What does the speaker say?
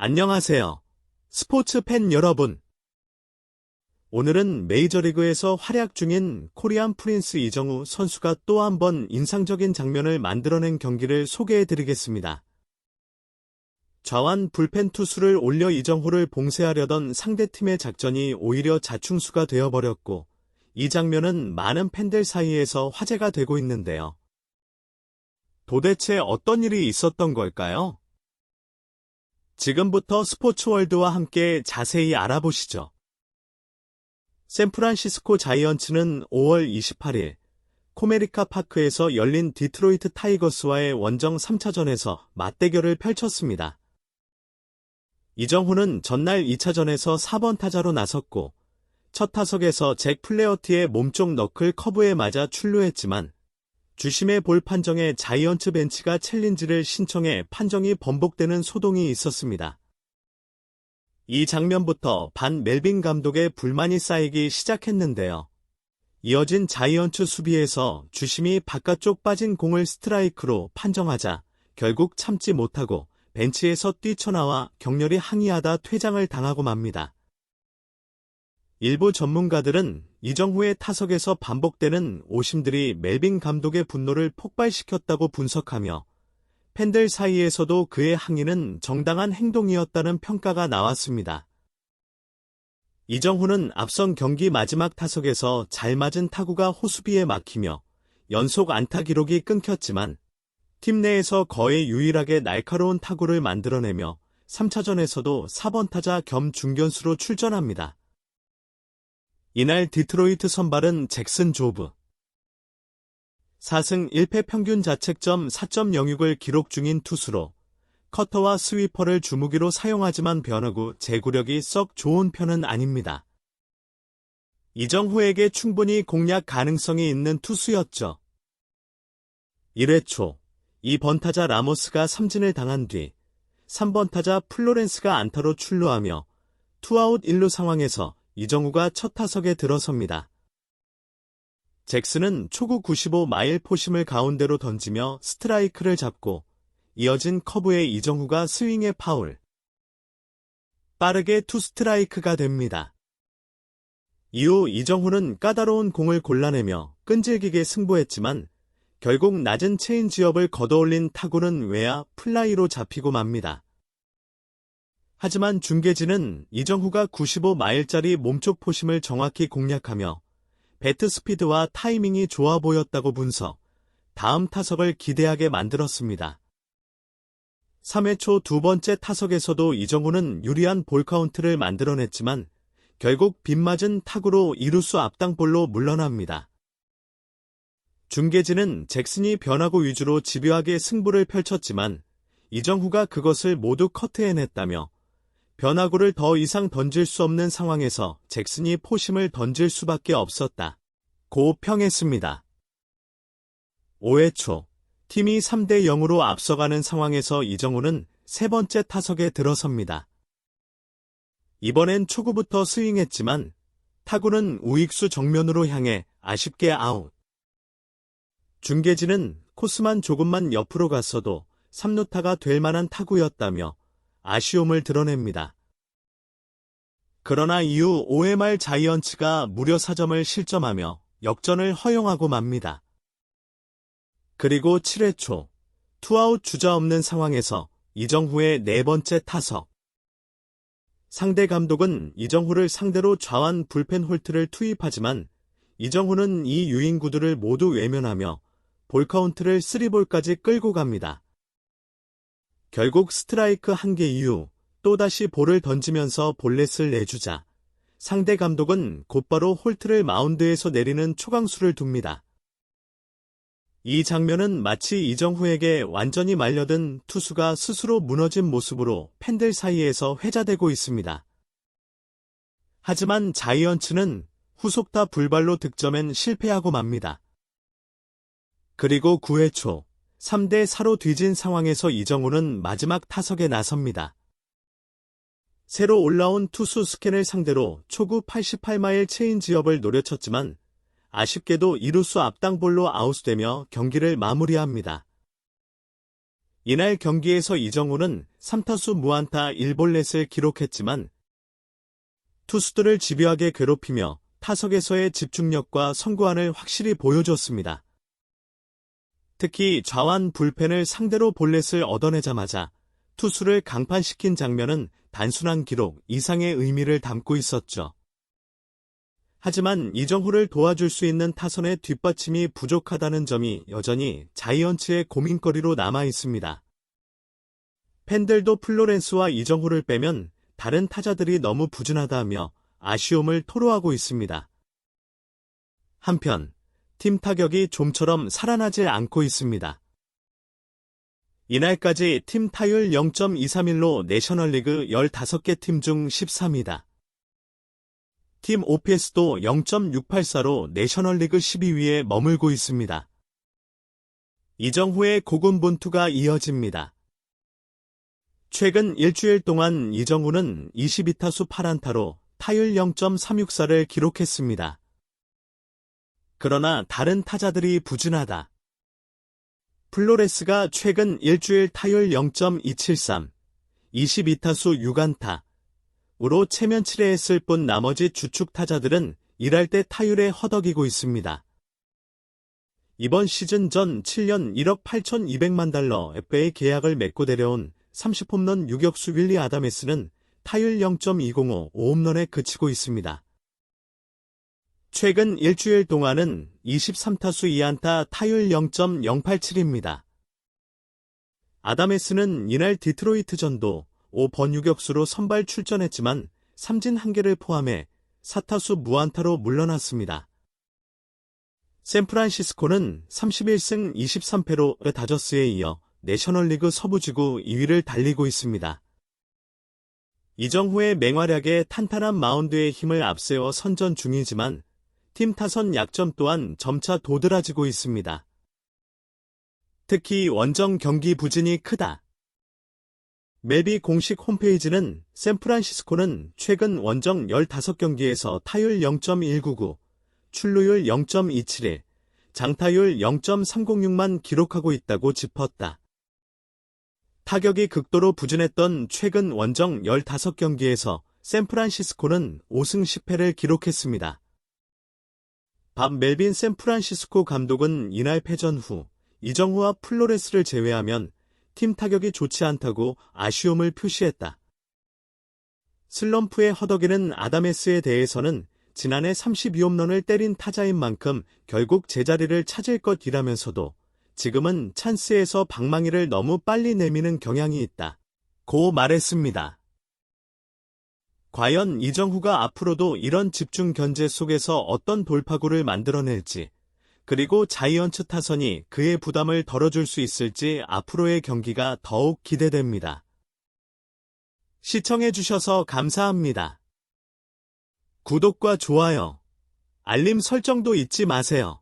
안녕하세요. 스포츠 팬 여러분. 오늘은 메이저리그에서 활약 중인 코리안 프린스 이정후 선수가 또 한 번 인상적인 장면을 만들어낸 경기를 소개해드리겠습니다. 좌완 불펜 투수를 올려 이정후를 봉쇄하려던 상대팀의 작전이 오히려 자충수가 되어버렸고, 이 장면은 많은 팬들 사이에서 화제가 되고 있는데요. 도대체 어떤 일이 있었던 걸까요? 지금부터 스포츠월드와 함께 자세히 알아보시죠. 샌프란시스코 자이언츠는 5월 28일 코메리카 파크에서 열린 디트로이트 타이거스와의 원정 3차전에서 맞대결을 펼쳤습니다. 이정후는 전날 2차전에서 4번 타자로 나섰고 첫 타석에서 잭 플레어티의 몸쪽 너클 커브에 맞아 출루했지만 주심의 볼 판정에 자이언츠 벤치가 챌린지를 신청해 판정이 번복되는 소동이 있었습니다. 이 장면부터 반 멜빈 감독의 불만이 쌓이기 시작했는데요. 이어진 자이언츠 수비에서 주심이 바깥쪽 빠진 공을 스트라이크로 판정하자 결국 참지 못하고 벤치에서 뛰쳐나와 격렬히 항의하다 퇴장을 당하고 맙니다. 일부 전문가들은 이정후의 타석에서 반복되는 오심들이 멜빈 감독의 분노를 폭발시켰다고 분석하며 팬들 사이에서도 그의 항의는 정당한 행동이었다는 평가가 나왔습니다. 이정후는 앞선 경기 마지막 타석에서 잘 맞은 타구가 호수비에 막히며 연속 안타 기록이 끊겼지만 팀 내에서 거의 유일하게 날카로운 타구를 만들어내며 3차전에서도 4번 타자 겸 중견수로 출전합니다. 이날 디트로이트 선발은 잭슨 조브. 4승 1패 평균 자책점 4.06을 기록 중인 투수로 커터와 스위퍼를 주무기로 사용하지만 변화구 제구력이 썩 좋은 편은 아닙니다. 이정후에게 충분히 공략 가능성이 있는 투수였죠. 1회 초 2번 타자 라모스가 삼진을 당한 뒤 3번 타자 플로렌스가 안타로 출루하며 투아웃 1루 상황에서 이정후가 첫 타석에 들어섭니다. 잭슨은 초구 95마일 포심을 가운데로 던지며 스트라이크를 잡고 이어진 커브에 이정후가 스윙에 파울. 빠르게 투 스트라이크가 됩니다. 이후 이정후는 까다로운 공을 골라내며 끈질기게 승부했지만 결국 낮은 체인지업을 걷어올린 타구는 외야 플라이로 잡히고 맙니다. 하지만 중계진은 이정후가 95마일짜리 몸쪽 포심을 정확히 공략하며 배트 스피드와 타이밍이 좋아 보였다고 분석, 다음 타석을 기대하게 만들었습니다. 3회 초 두 번째 타석에서도 이정후는 유리한 볼 카운트를 만들어냈지만 결국 빗맞은 타구로 이루수 앞땅볼로 물러납니다. 중계진은 잭슨이 변화구 위주로 집요하게 승부를 펼쳤지만 이정후가 그것을 모두 커트해냈다며 변화구를 더 이상 던질 수 없는 상황에서 잭슨이 포심을 던질 수밖에 없었다. 고 평했습니다. 5회 초 팀이 3대 0으로 앞서가는 상황에서 이정후는 세 번째 타석에 들어섭니다. 이번엔 초구부터 스윙했지만 타구는 우익수 정면으로 향해 아쉽게 아웃. 중계진은 코스만 조금만 옆으로 갔어도 3루타가 될 만한 타구였다며 아쉬움을 드러냅니다. 그러나 이후 5회 말 자이언츠가 무려 4점을 실점하며 역전을 허용하고 맙니다. 그리고 7회 초 투아웃 주자 없는 상황에서 이정후의 네 번째 타석. 상대 감독은 이정후를 상대로 좌완 불펜 홀트를 투입하지만 이정후는 이 유인구들을 모두 외면하며 볼 카운트를 3볼까지 끌고 갑니다. 결국 스트라이크 1개 이후 또다시 볼을 던지면서 볼넷을 내주자 상대 감독은 곧바로 홀트를 마운드에서 내리는 초강수를 둡니다. 이 장면은 마치 이정후에게 완전히 말려든 투수가 스스로 무너진 모습으로 팬들 사이에서 회자되고 있습니다. 하지만 자이언츠는 후속타 불발로 득점엔 실패하고 맙니다. 그리고 9회 초 3대 4로 뒤진 상황에서 이정후는 마지막 타석에 나섭니다. 새로 올라온 투수 스캔을 상대로 초구 88마일 체인지업을 노려쳤지만 아쉽게도 이루수 앞땅볼로 아웃되며 경기를 마무리합니다. 이날 경기에서 이정후는 3타수 무안타 1볼넷을 기록했지만 투수들을 집요하게 괴롭히며 타석에서의 집중력과 선구안을 확실히 보여줬습니다. 특히 좌완 불펜을 상대로 볼넷을 얻어내자마자 투수를 강판시킨 장면은 단순한 기록 이상의 의미를 담고 있었죠. 하지만 이정후를 도와줄 수 있는 타선의 뒷받침이 부족하다는 점이 여전히 자이언츠의 고민거리로 남아 있습니다. 팬들도 플로렌스와 이정후를 빼면 다른 타자들이 너무 부진하다며 아쉬움을 토로하고 있습니다. 한편 팀 타격이 좀처럼 살아나질 않고 있습니다. 이날까지 팀 타율 0.231로 내셔널리그 15개 팀 중 13위다. 팀 OPS도 0.684로 내셔널리그 12위에 머물고 있습니다. 이정후의 고군분투가 이어집니다. 최근 일주일 동안 이정후는 22타수 8안타로 타율 0.364를 기록했습니다. 그러나 다른 타자들이 부진하다. 플로레스가 최근 일주일 타율 0.273, 22타수 6안타으로 체면 7회했을 뿐 나머지 주축 타자들은 일할 때 타율에 허덕이고 있습니다. 이번 시즌 전 7년 1억 8,200만 달러 FA 계약을 맺고 데려온 30홈런 유격수 윌리 아다메스는 타율 0.205 5홈런에 그치고 있습니다. 최근 일주일 동안은 23타수 2안타 타율 0.087입니다. 아다메스는 이날 디트로이트전도 5번 유격수로 선발 출전했지만 삼진 1개를 포함해 4타수 무안타로 물러났습니다. 샌프란시스코는 31승 23패로 다저스에 이어 내셔널리그 서부지구 2위를 달리고 있습니다. 이정후의 맹활약에 탄탄한 마운드의 힘을 앞세워 선전 중이지만 팀 타선 약점 또한 점차 도드라지고 있습니다. 특히 원정 경기 부진이 크다. 멜비 공식 홈페이지는 샌프란시스코는 최근 원정 15경기에서 타율 0.199, 출루율 0.271, 장타율 0.306만 기록하고 있다고 짚었다. 타격이 극도로 부진했던 최근 원정 15경기에서 샌프란시스코는 5승 10패를 기록했습니다. 밥 멜빈 샌프란시스코 감독은 이날 패전 후 이정후와 플로레스를 제외하면 팀 타격이 좋지 않다고 아쉬움을 표시했다. 슬럼프에 허덕이는 아다메스에 대해서는 지난해 32홈런을 때린 타자인 만큼 결국 제자리를 찾을 것이라면서도 지금은 찬스에서 방망이를 너무 빨리 내미는 경향이 있다. 고 말했습니다. 과연 이정후가 앞으로도 이런 집중 견제 속에서 어떤 돌파구를 만들어낼지, 그리고 자이언츠 타선이 그의 부담을 덜어줄 수 있을지 앞으로의 경기가 더욱 기대됩니다. 시청해주셔서 감사합니다. 구독과 좋아요, 알림 설정도 잊지 마세요.